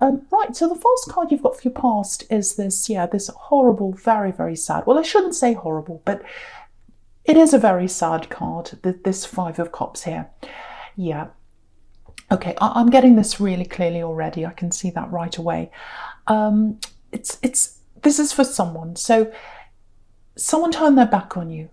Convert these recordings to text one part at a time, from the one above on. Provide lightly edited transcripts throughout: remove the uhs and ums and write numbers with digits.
Right, so the false card you've got for your past is this, yeah, this horrible, very, very sad. Well, I shouldn't say horrible, but it is a very sad card, this Five of Cups here. Yeah. Okay, I'm getting this really clearly already. I can see that right away. This is for someone. So someone turned their back on you.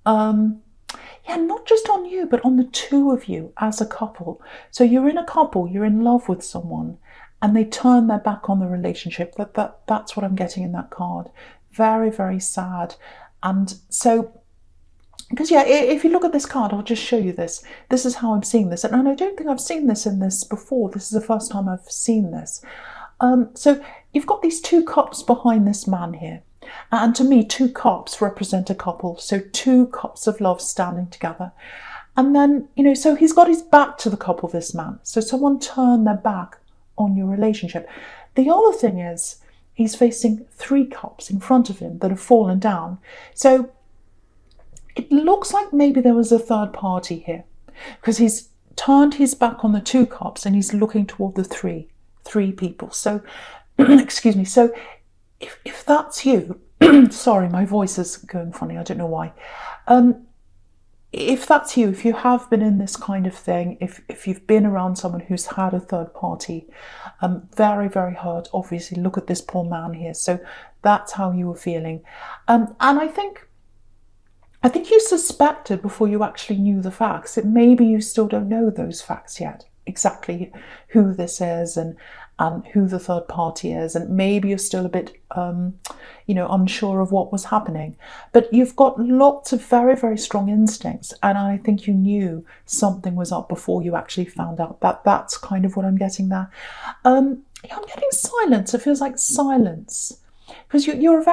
Yeah, not just on you, but on the two of you as a couple. So you're in a couple, you're in love with someone, and they turn their back on the relationship. That's what I'm getting in that card. Very, very sad. And so, because yeah, if you look at this card, I'll just show you this. This is how I'm seeing this. And I don't think I've seen this in this before. This is the first time I've seen this. So you've got these two cups behind this man here. And to me, two cups represent a couple. So two cups of love standing together. And then, so he's got his back to the couple, this man. So someone turned their back on your relationship. The other thing is, he's facing three cups in front of him that have fallen down. So it looks like maybe there was a third party here, because he's turned his back on the two cups and he's looking toward the three people. So, excuse me. So if that's you, sorry, my voice is going funny. I don't know why. If that's you, if you have been in this kind of thing, if you've been around someone who's had a third party, very, very hurt, obviously. Look at this poor man here. So that's how you were feeling. And I think you suspected before you actually knew the facts. That maybe you still don't know those facts yet, exactly who this is and who the third party is, and maybe you're still a bit unsure of what was happening. But you've got lots of very, very strong instincts, and I think you knew something was up before you actually found out. That's kind of what I'm getting there. I'm getting silence. It feels like silence. Because you're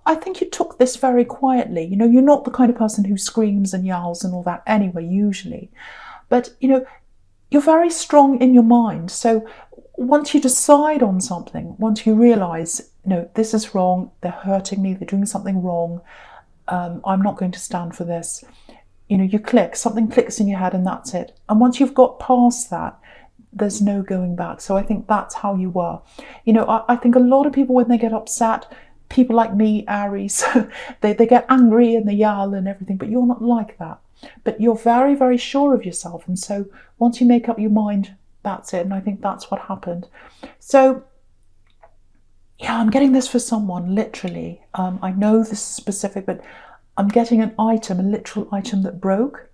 I think you took this very quietly. You're not the kind of person who screams and yells and all that anyway, usually. But, you're very strong in your mind. So once you decide on something, once you realise, this is wrong, they're hurting me, they're doing something wrong, I'm not going to stand for this. You click, something clicks in your head and that's it. And once you've got past that, there's no going back. So I think that's how you were. I think a lot of people, when they get upset, people like me, Aries, they get angry and they yell and everything, but you're not like that. But you're very, very sure of yourself. And so once you make up your mind, that's it. And I think that's what happened. So yeah, I'm getting this for someone, literally. I know this is specific, but I'm getting an item, a literal item that broke.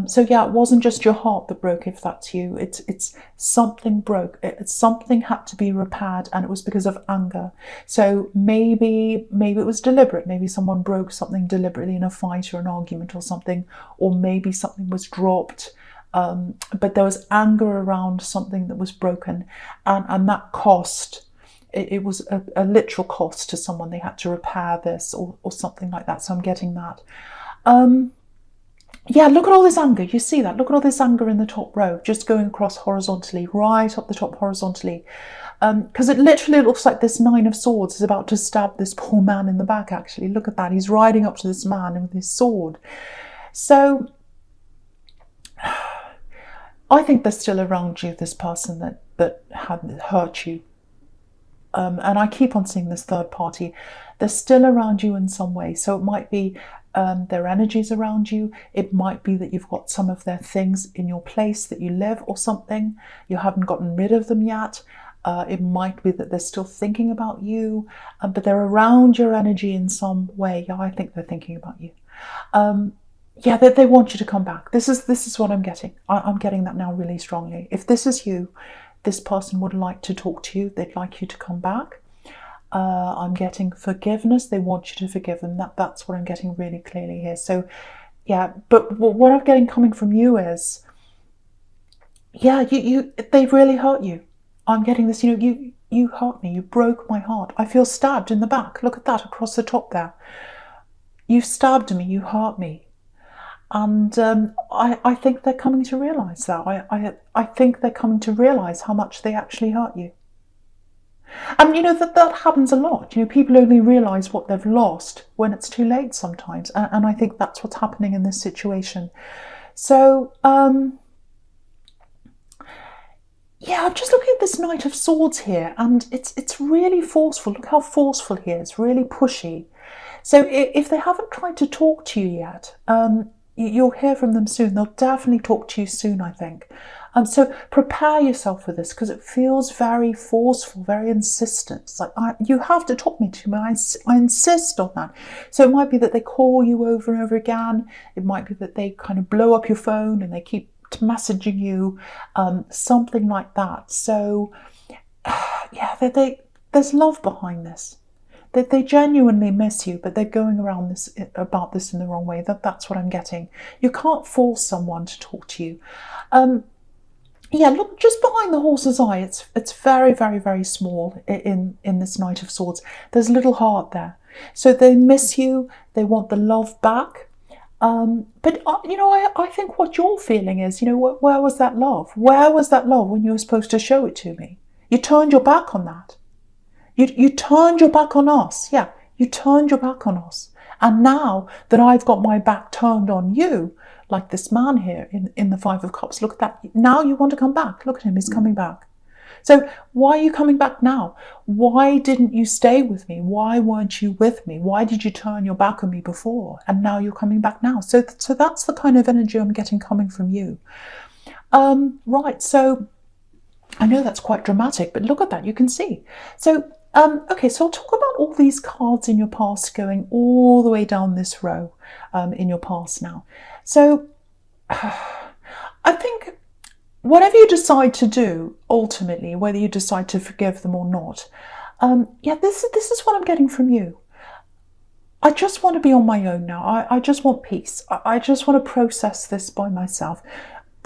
So yeah, it wasn't just your heart that broke, if that's you. It's something broke. Something had to be repaired, and it was because of anger. So maybe it was deliberate. Maybe someone broke something deliberately in a fight or an argument or something, or maybe something was dropped. But there was anger around something that was broken, and that cost. It was a literal cost to someone. They had to repair this or something like that. So I'm getting that. Yeah, look at all this anger. You see that? Look at all this anger in the top row, just going across horizontally, right up the top horizontally. Because it literally looks like this Nine of Swords is about to stab this poor man in the back, actually. Look at that. He's riding up to this man with his sword. So I think they're still around you, this person that had hurt you. And I keep on seeing this third party. They're still around you in some way. So it might be their energies around you. It might be that you've got some of their things in your place that you live or something. You haven't gotten rid of them yet. It might be that they're still thinking about you, but they're around your energy in some way. Yeah, I think they're thinking about you. Yeah, they want you to come back. This is what I'm getting. I'm getting that now really strongly. If this is you, this person would like to talk to you. They'd like you to come back. I'm getting forgiveness. They want you to forgive them. That's what I'm getting really clearly here. So, yeah, but what I'm getting coming from you is, yeah, they really hurt you. I'm getting this, you hurt me. You broke my heart. I feel stabbed in the back. Look at that across the top there. You stabbed me. You hurt me. And I think they're coming to realise that. I think they're coming to realise how much they actually hurt you. And that happens a lot. People only realise what they've lost when it's too late sometimes. And I think that's what's happening in this situation. So Yeah, I'm just looking at this Knight of Swords here, and it's really forceful. Look how forceful he is, really pushy. So if they haven't tried to talk to you yet, you'll hear from them soon. They'll definitely talk to you soon, I think. So prepare yourself for this, because it feels very forceful, very insistent. It's like, you have to talk to me. I insist on that. So it might be that they call you over and over again. It might be that they kind of blow up your phone and they keep messaging you, something like that. So yeah, there's love behind this. They genuinely miss you, but they're going around about this in the wrong way. That's what I'm getting. You can't force someone to talk to you. Yeah, look, just behind the horse's eye, it's very, very, very small in this Knight of Swords. There's a little heart there. So they miss you. They want the love back. But I think what you're feeling is, where was that love? Where was that love when you were supposed to show it to me? You turned your back on that. You turned your back on us. Yeah, you turned your back on us. And now that I've got my back turned on you, like this man here in the Five of Cups, look at that. Now you want to come back. Look at him, he's coming back. So why are you coming back now? Why didn't you stay with me? Why weren't you with me? Why did you turn your back on me before? And now you're coming back now. So that's the kind of energy I'm getting coming from you. Right, so I know that's quite dramatic, but look at that, you can see. So okay, so I'll talk about all these cards in your past going all the way down this row in your past now. So I think whatever you decide to do, ultimately, whether you decide to forgive them or not, yeah, this is what I'm getting from you. I just want to be on my own now. I just want peace. I just want to process this by myself.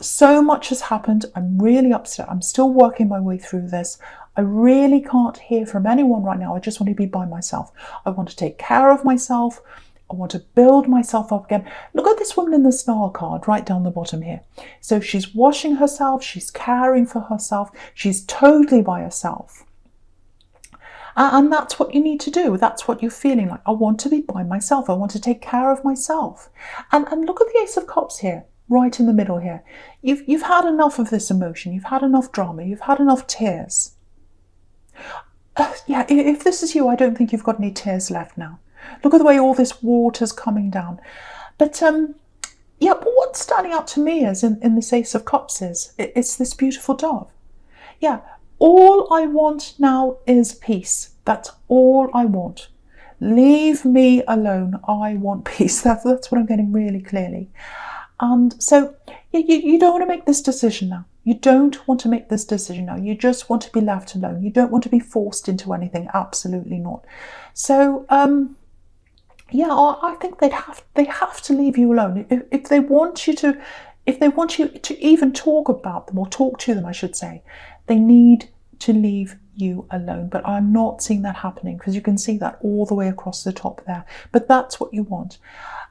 So much has happened. I'm really upset. I'm still working my way through this. I really can't hear from anyone right now. I just want to be by myself. I want to take care of myself. I want to build myself up again. Look at this woman in the Star card right down the bottom here. So she's washing herself. She's caring for herself. She's totally by herself. And that's what you need to do. That's what you're feeling like. I want to be by myself. I want to take care of myself. And look at the Ace of Cups here, right in the middle here. You've had enough of this emotion. You've had enough drama. You've had enough tears. Yeah, if this is you, I don't think you've got any tears left now. Look at the way all this water's coming down. But yeah, but what's standing out to me is in this Ace of Cups it's this beautiful dove. Yeah, all I want now is peace. That's all I want. Leave me alone. I want peace. That's what I'm getting really clearly. And so you don't want to make this decision now. You don't want to make this decision now. You just want to be left alone. You don't want to be forced into anything. Absolutely not. So yeah, I think they have to leave you alone. If they want you to even talk about them, or talk to them, I should say, they need to leave you alone. But I'm not seeing that happening, because you can see that all the way across the top there. But that's what you want.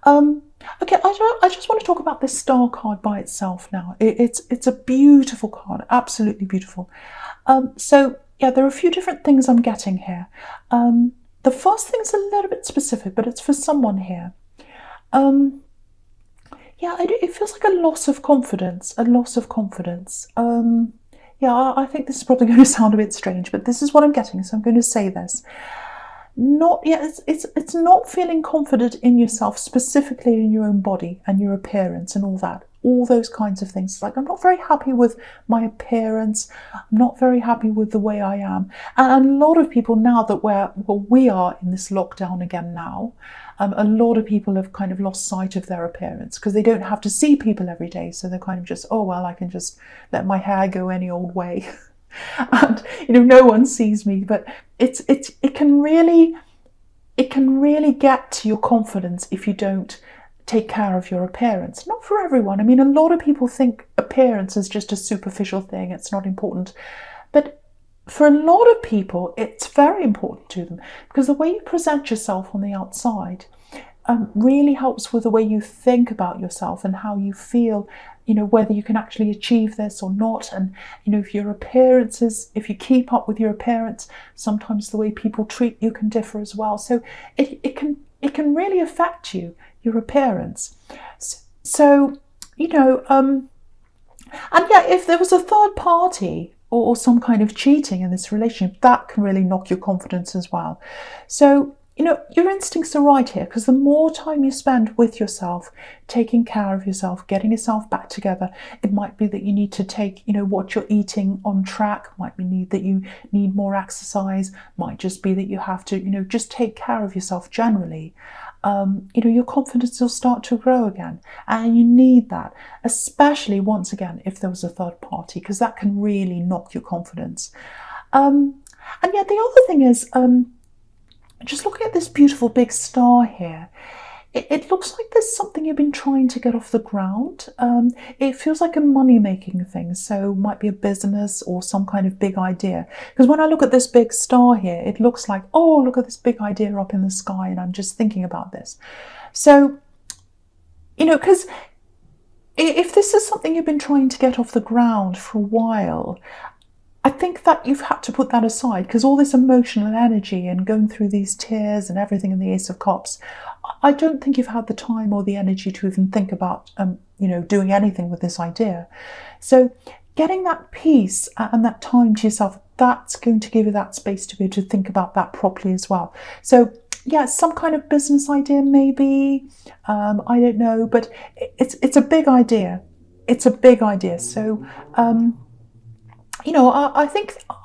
Okay, I just want to talk about this Star card by itself now. It's a beautiful card, absolutely beautiful. So yeah, there are a few different things I'm getting here. The first thing is a little bit specific, but it's for someone here. Yeah, it feels like a loss of confidence. Yeah, I think this is probably going to sound a bit strange, but this is what I'm getting, so I'm going to say this. It's not feeling confident in yourself, specifically in your own body and your appearance and all that. All those kinds of things. It's like, I'm not very happy with my appearance. I'm not very happy with the way I am. And a lot of people now that we are in this lockdown again now, a lot of people have kind of lost sight of their appearance because they don't have to see people every day. So they're kind of just, oh, well, I can just let my hair go any old way. And, no one sees me. But it can really get to your confidence if you don't take care of your appearance. Not for everyone. I mean, a lot of people think appearance is just a superficial thing. It's not important. But for a lot of people, it's very important to them, because the way you present yourself on the outside really helps with the way you think about yourself and how you feel, whether you can actually achieve this or not. And, if you keep up with your appearance, sometimes the way people treat you can differ as well. So it can really affect your appearance. So, and yeah, if there was a third party or some kind of cheating in this relationship, that can really knock your confidence as well. So, you know, your instincts are right here, because the more time you spend with yourself, taking care of yourself, getting yourself back together, it might be that you need to take, you know, what you're eating on track, might be that you need more exercise, might just be that you have to, you know, just take care of yourself generally. You know, your confidence will start to grow again, and you need that, especially once again if there was a third party, because that can really knock your confidence. And yet the other thing is, just looking at this beautiful big star here, it looks like there's something you've been trying to get off the ground. It feels like a money-making thing, so it might be a business or some kind of big idea. Because when I look at this big star here, it looks like, oh, look at this big idea up in the sky, and I'm just thinking about this. So, you know, because if this is something you've been trying to get off the ground for a while, I think that you've had to put that aside, because all this emotional energy and going through these tears and everything in the Ace of Cups, I don't think you've had the time or the energy to even think about, you know, doing anything with this idea. So getting that peace and that time to yourself, that's going to give you that space to be able to think about that properly as well. So yeah, some kind of business idea maybe, I don't know, but it's a big idea. It's a big idea. So, you know, I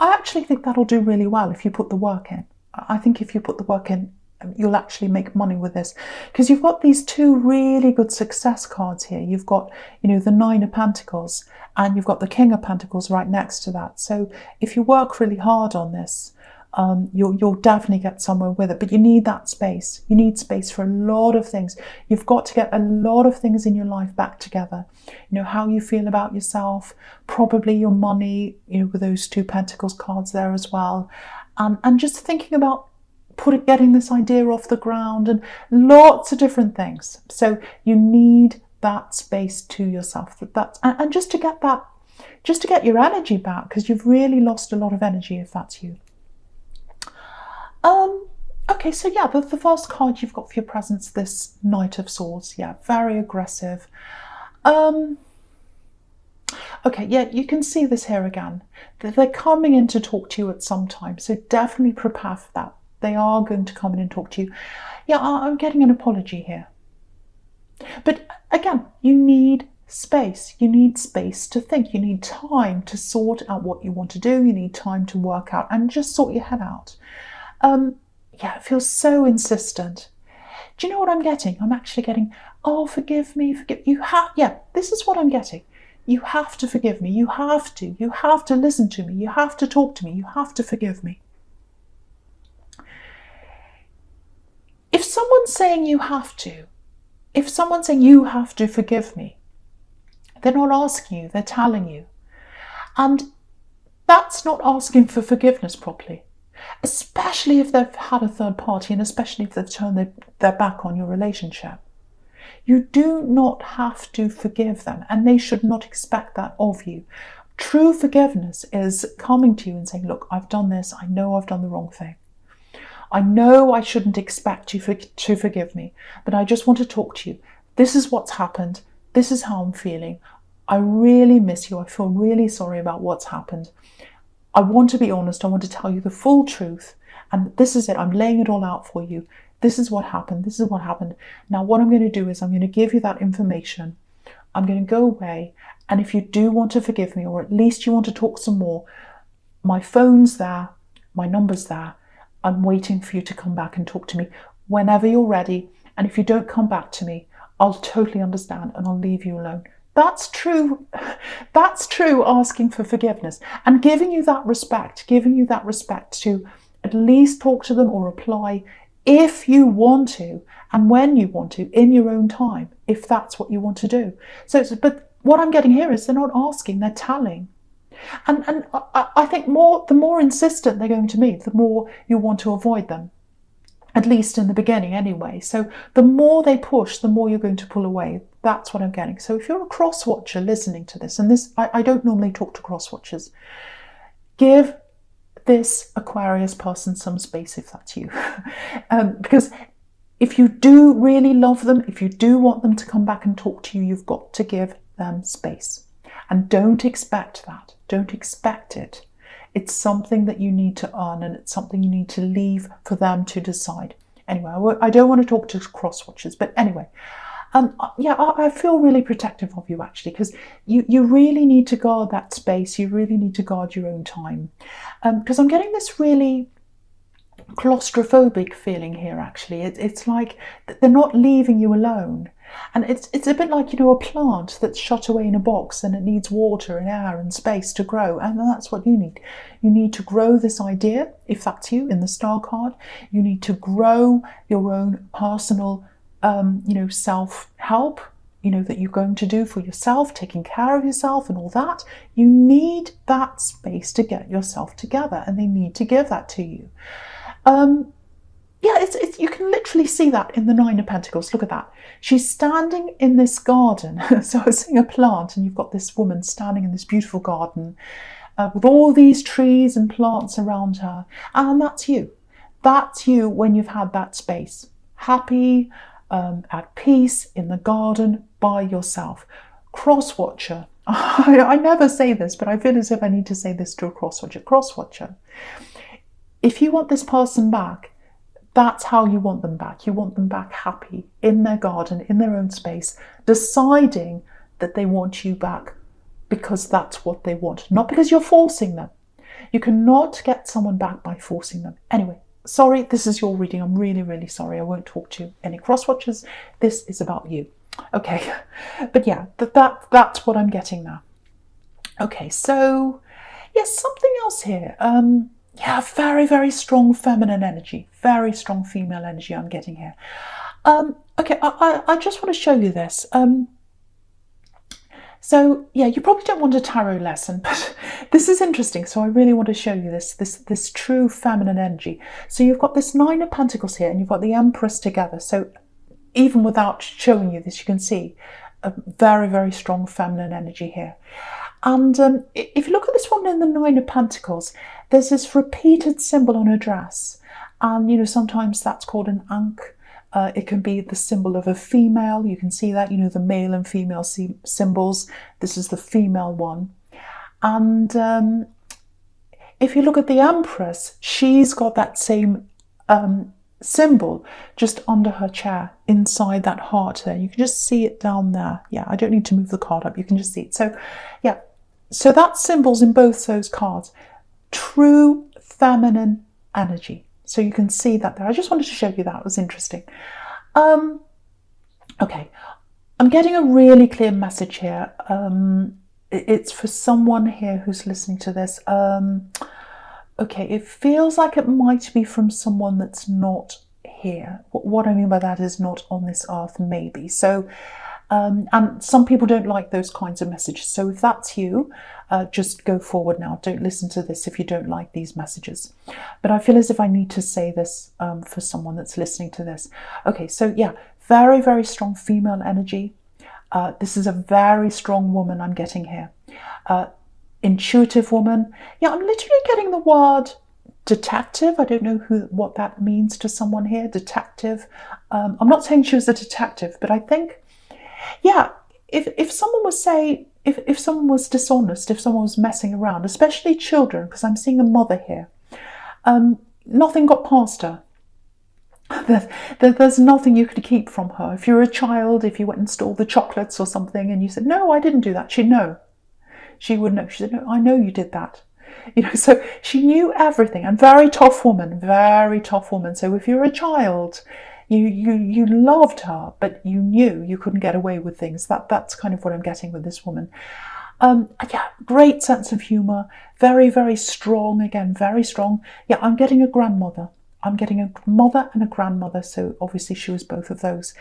actually think that'll do really well if you put the work in. I think if you put the work in, you'll actually make money with this, because you've got these two really good success cards here. You've got, you know, the Nine of Pentacles, and you've got the King of Pentacles right next to that. So if you work really hard on this, you'll definitely get somewhere with it. But you need that space. You need space for a lot of things. You've got to get a lot of things in your life back together. You know, how you feel about yourself, probably your money, you know, with those two Pentacles cards there as well. And just thinking about getting this idea off the ground, and lots of different things. So you need that space to yourself, and just to get that, just to get your energy back, because you've really lost a lot of energy if that's you. Okay, so yeah, the first card you've got for your presence, this Knight of Swords. Yeah, very aggressive. Okay, yeah, you can see this here again. They're coming in to talk to you at some time, so definitely prepare for that. They are going to come in and talk to you. Yeah, I'm getting an apology here. But again, you need space. You need space to think. You need time to sort out what you want to do. You need time to work out and just sort your head out. Yeah, it feels so insistent. Do you know what I'm getting? I'm actually getting, oh, forgive me, forgive you. Yeah, this is what I'm getting. You have to forgive me. You have to listen to me. You have to talk to me. You have to forgive me. If someone's saying you have to, if someone's saying you have to forgive me, they're not asking you, they're telling you. And that's not asking for forgiveness properly, especially if they've had a third party, and especially if they've turned their back on your relationship. You do not have to forgive them, and they should not expect that of you. True forgiveness is coming to you and saying, look, I've done this. I know I've done the wrong thing. I know I shouldn't expect you to forgive me, but I just want to talk to you. This is what's happened. This is how I'm feeling. I really miss you. I feel really sorry about what's happened. I want to be honest. I want to tell you the full truth. And this is it. I'm laying it all out for you. This is what happened. This is what happened. Now, what I'm going to do is I'm going to give you that information. I'm going to go away. And if you do want to forgive me, or at least you want to talk some more, my phone's there. My number's there. I'm waiting for you to come back and talk to me whenever you're ready. And if you don't come back to me, I'll totally understand and I'll leave you alone. That's true. That's true asking for forgiveness and giving you that respect to at least talk to them or reply if you want to and when you want to in your own time, if that's what you want to do. But what I'm getting here is they're not asking, they're telling. And I think the more insistent they're going to be, the more you want to avoid them, at least in the beginning anyway. So the more they push, the more you're going to pull away. That's what I'm getting. So if you're a cross-watcher listening to this, and this, I don't normally talk to cross-watchers, give this Aquarius person some space if that's you. Because if you do really love them, if you do want them to come back and talk to you, you've got to give them space. And don't expect that. Don't expect it. It's something that you need to earn, and it's something you need to leave for them to decide. Anyway, I don't want to talk to cross watchers, but anyway, yeah, I feel really protective of you, actually, because you really need to guard that space. You really need to guard your own time, because I'm getting this really claustrophobic feeling here, actually. It's like they're not leaving you alone. And it's a bit like, you know, a plant that's shut away in a box and it needs water and air and space to grow. And that's what you need. You need to grow this idea, if that's you, in the star card. You need to grow your own personal, you know, self-help, you know, that you're going to do for yourself, taking care of yourself and all that. You need that space to get yourself together, and they need to give that to you. Yeah, you can literally see that in the Nine of Pentacles. Look at that. She's standing in this garden. So I was seeing a plant, and you've got this woman standing in this beautiful garden with all these trees and plants around her. And that's you. That's you when you've had that space. Happy, at peace, in the garden, by yourself. Cross-watcher. I never say this, but I feel as if I need to say this to a cross-watcher. Cross-watcher. If you want this person back, that's how you want them back. You want them back happy, in their garden, in their own space, deciding that they want you back because that's what they want, not because you're forcing them. You cannot get someone back by forcing them. Anyway, sorry, this is your reading. I'm really, really sorry. I won't talk to any cross-watchers. This is about you. Okay, but yeah, that's what I'm getting now. Okay, so yes, something else here. Yeah, very, very strong feminine energy, very strong female energy I'm getting here. Okay, I just want to show you this. So yeah, you probably don't want a tarot lesson, but this is interesting. So I really want to show you this true feminine energy. So you've got this Nine of Pentacles here, and you've got the Empress together. So even without showing you this, you can see a very, very strong feminine energy here. And if you look at this woman in the Nine of Pentacles, there's this repeated symbol on her dress. And, you know, sometimes that's called an ankh. It can be the symbol of a female. You can see that, you know, the male and female symbols. This is the female one. And if you look at the Empress, she's got that same symbol just under her chair, inside that heart there. You can just see it down there. Yeah, I don't need to move the card up. You can just see it. So, yeah. So that symbol's in both those cards. True feminine energy. So you can see that there. I just wanted to show you that. It was interesting. Okay. I'm getting a really clear message here. It's for someone here who's listening to this. Okay, it feels like it might be from someone that's not here. What I mean by that is not on this earth, maybe. So, and some people don't like those kinds of messages. So if that's you, just go forward now. Don't listen to this if you don't like these messages. But I feel as if I need to say this for someone that's listening to this. Okay, so yeah, very, very strong female energy. This is a very strong woman I'm getting here. Intuitive woman. Yeah, I'm literally getting the word detective. I don't know what that means to someone here. Detective. I'm not saying she was a detective, but I think, yeah, if someone was, say, if someone was dishonest, if someone was messing around, especially children, because I'm seeing a mother here, nothing got past her. There's nothing you could keep from her. If you're a child, if you went and stole the chocolates or something and you said, no, I didn't do that, she'd know. She would know. She said, no, I know you did that. You know, so she knew everything. And very tough woman, very tough woman. So if you're a child, you loved her, but you knew you couldn't get away with things. That's kind of what I'm getting with this woman. Yeah, great sense of humour. Very, very strong. Again, very strong. Yeah, I'm getting a grandmother. I'm getting a mother and a grandmother. So obviously she was both of those.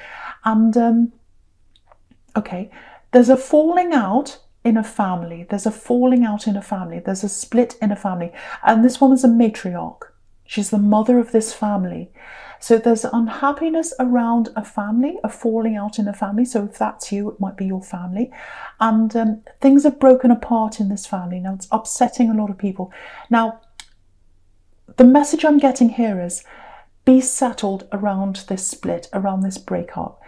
And, okay, there's a falling out in a family. There's a falling out in a family. There's a split in a family. And this woman's a matriarch. She's the mother of this family. So there's unhappiness around a family, a falling out in a family. So if that's you, it might be your family. And things are broken apart in this family. Now, it's upsetting a lot of people. Now, the message I'm getting here is be settled around this split, around this breakup.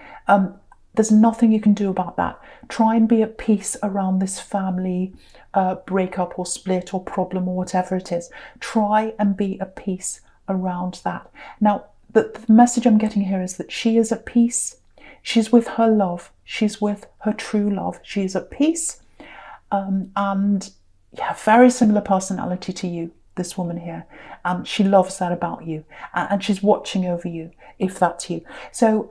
There's nothing you can do about that. Try and be at peace around this family breakup or split or problem or whatever it is. Try and be at peace around that. Now, the message I'm getting here is that she is at peace. She's with her love. She's with her true love. She's at peace. And yeah, very similar personality to you, this woman here. She loves that about you. And she's watching over you, if that's you. So,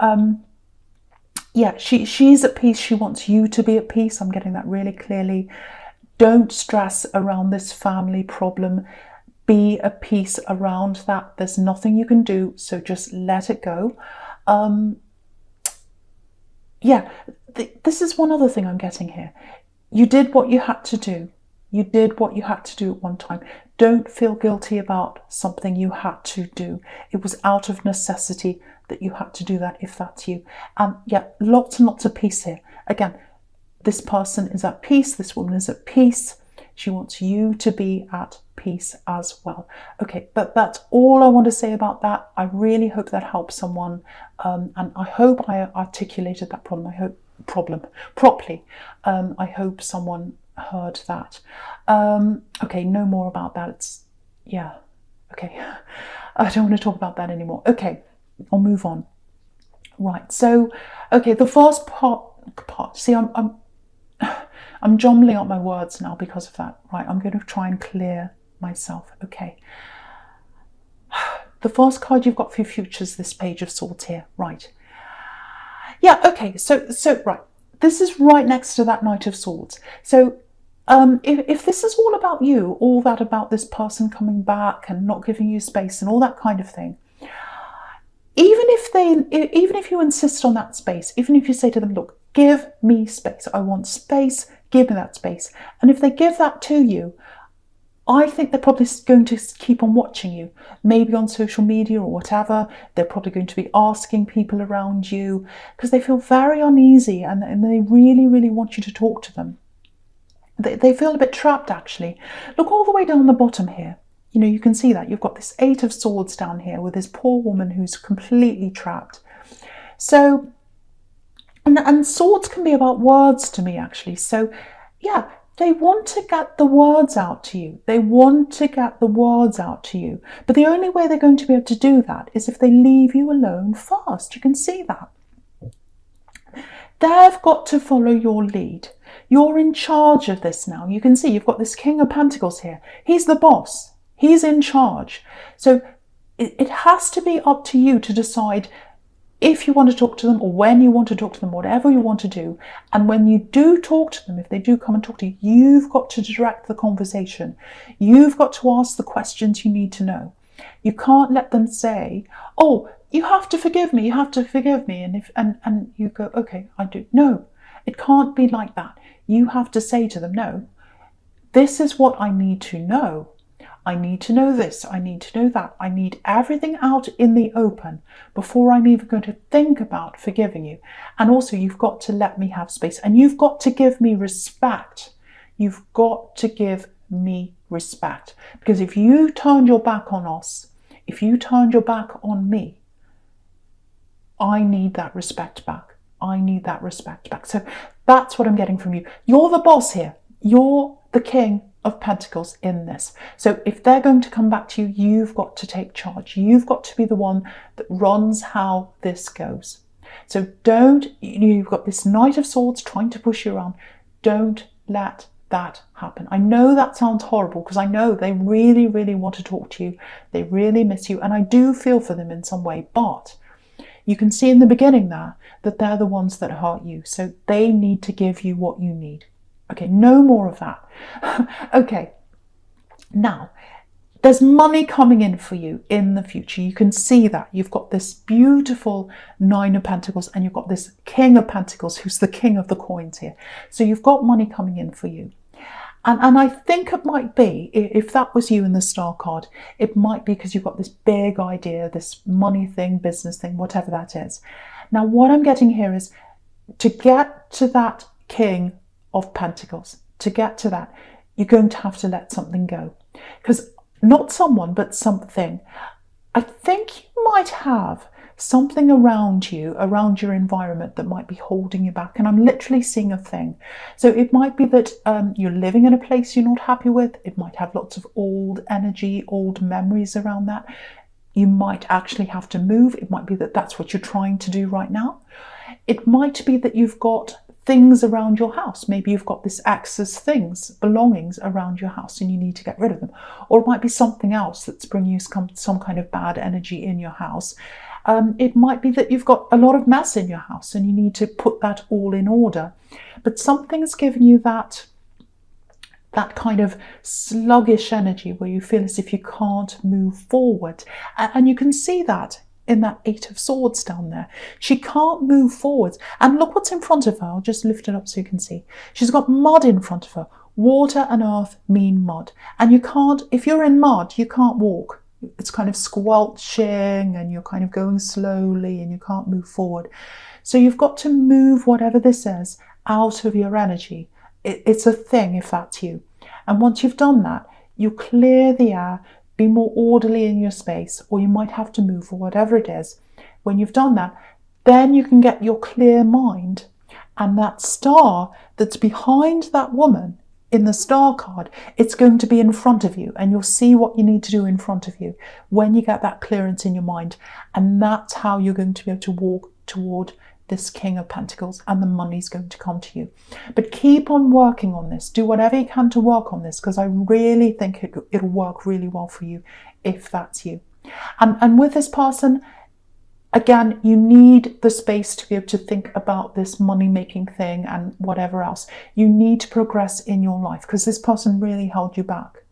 yeah, she's at peace. She wants you to be at peace. I'm getting that really clearly. Don't stress around this family problem. Be at peace around that. There's nothing you can do, so just let it go. Yeah, this is one other thing I'm getting here. You did what you had to do. You did what you had to do at one time. Don't feel guilty about something you had to do. It was out of necessity that you had to do that, if that's you. And yeah, lots and lots of peace here. Again, this person is at peace. This woman is at peace. She wants you to be at peace as well. Okay, but that's all I want to say about that. I really hope that helps someone. And I hope I articulated that problem properly. I hope someone heard that. Okay, no more about that. Yeah, okay. I don't want to talk about that anymore. Okay, I'll move on. Right, so, okay, the first part, see, I'm jumbling up my words now because of that. Right, I'm going to try and clear myself. Okay. The first card you've got for your future is this Page of Swords here. Right. Yeah, okay, so right. This is right next to that Knight of Swords. So if this is all about you, all that about this person coming back and not giving you space and all that kind of thing, even if you insist on that space, even if you say to them, look, give me space, I want space, give me that space. And if they give that to you, I think they're probably going to keep on watching you, maybe on social media or whatever. They're probably going to be asking people around you because they feel very uneasy and they really, really want you to talk to them. They feel a bit trapped, actually. Look all the way down the bottom here. You know, you can see that. You've got this Eight of Swords down here with this poor woman who's completely trapped. So, and swords can be about words to me, actually. So, yeah, they want to get the words out to you. They want to get the words out to you. But the only way they're going to be able to do that is if they leave you alone first. You can see that. They've got to follow your lead. You're in charge of this now. You can see you've got this King of Pentacles here. He's the boss. He's in charge. So it has to be up to you to decide if you want to talk to them or when you want to talk to them, whatever you want to do. And when you do talk to them, if they do come and talk to you, you've got to direct the conversation. You've got to ask the questions you need to know. You can't let them say, oh, you have to forgive me, you have to forgive me. And you go, okay, I do. No, it can't be like that. You have to say to them, no, this is what I need to know. I need to know this, I need to know that. I need everything out in the open before I'm even going to think about forgiving you. And also you've got to let me have space and you've got to give me respect. You've got to give me respect. Because if you turned your back on us, if you turned your back on me, I need that respect back. I need that respect back. So that's what I'm getting from you. You're the boss here. You're the King of Pentacles in this. So if they're going to come back to you, you've got to take charge. You've got to be the one that runs how this goes. So don't, you've got this Knight of Swords trying to push you around. Don't let that happen. I know that sounds horrible because I know they really, really want to talk to you. They really miss you. And I do feel for them in some way, but you can see in the beginning there that they're the ones that hurt you. So they need to give you what you need. Okay, no more of that. Okay, now there's money coming in for you in the future. You can see that. You've got this beautiful Nine of Pentacles and you've got this King of Pentacles who's the king of the coins here. So you've got money coming in for you. And I think it might be, if that was you in the Star card, it might be because you've got this big idea, this money thing, business thing, whatever that is. Now, what I'm getting here is to get to that King of Pentacles, to get to that, you're going to have to let something go. Because not someone, but something. I think you might have something around you, around your environment, that might be holding you back. And I'm literally seeing a thing. So it might be that you're living in a place you're not happy with. It might have lots of old energy, old memories around that. You might actually have to move. It might be that that's what you're trying to do right now. It might be that you've got things around your house. Maybe you've got this excess things, belongings around your house, and you need to get rid of them. Or it might be something else that's bringing you some kind of bad energy in your house. It might be that you've got a lot of mess in your house and you need to put that all in order. But something's giving you that kind of sluggish energy where you feel as if you can't move forward. And you can see that in that Eight of Swords down there. She can't move forwards. And look what's in front of her. I'll just lift it up so you can see. She's got mud in front of her. Water and earth mean mud. And you can't, if you're in mud, you can't walk. It's kind of squelching and you're kind of going slowly and you can't move forward. So you've got to move whatever this is out of your energy. It's a thing if that's you. And once you've done that, you clear the air, be more orderly in your space, or you might have to move or whatever it is. When you've done that, then you can get your clear mind, and that star that's behind that woman in the star card, it's going to be in front of you, and you'll see what you need to do in front of you when you get that clearance in your mind. And that's how you're going to be able to walk toward this King of Pentacles, and the money's going to come to you. But keep on working on this. Do whatever you can to work on this, because I really think it'll work really well for you if that's you. And with this person, again, you need the space to be able to think about this money-making thing and whatever else. You need to progress in your life, because this person really held you back.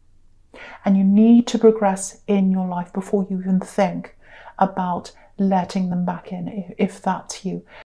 And you need to progress in your life before you even think about letting them back in, if that's you.